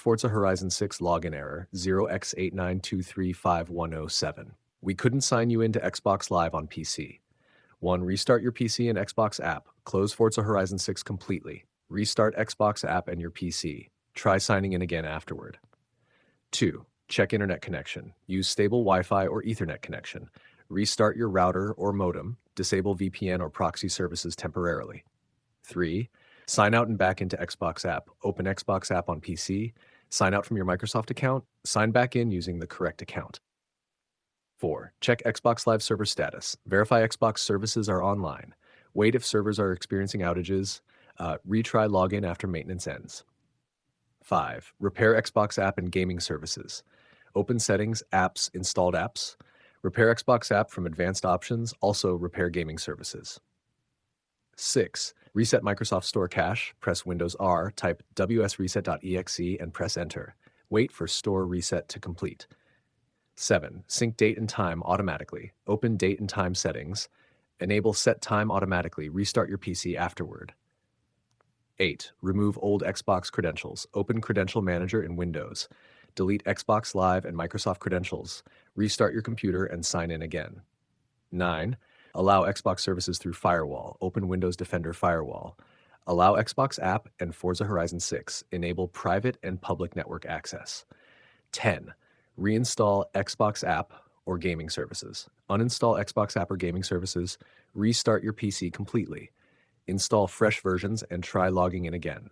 Forza Horizon 6 login error 0x89235107. We couldn't sign you into Xbox Live on PC. 1. Restart your PC and Xbox app. Close Forza Horizon 6 completely. Restart Xbox app and your PC. Try signing in again afterward. 2. Check internet connection. Use stable Wi-Fi or Ethernet connection. Restart your router or modem. Disable VPN or proxy services temporarily. 3. Sign out and back into Xbox app. Open Xbox app on PC. Sign out from your Microsoft account. Sign back in using the correct account. 4. Check Xbox Live server status. Verify Xbox services are online. Wait if servers are experiencing outages. Retry login after maintenance ends. 5. Repair Xbox app and gaming services. Open settings, apps, installed apps. Repair Xbox app from advanced options, also repair gaming services. 6. Reset Microsoft Store cache. Press Windows R, type wsreset.exe and press Enter. Wait for Store reset to complete. 7. Sync date and time automatically. Open date and time settings. Enable set time automatically. Restart your PC afterward. 8. Remove old Xbox credentials. Open Credential Manager in Windows. Delete Xbox Live and Microsoft credentials. Restart your computer and sign in again. 9. Allow Xbox services through Firewall. Open Windows Defender Firewall. Allow Xbox app and Forza Horizon 6. Enable private and public network access. 10. Reinstall Xbox app or gaming services. Uninstall Xbox app or gaming services. Restart your PC completely. Install fresh versions and try logging in again.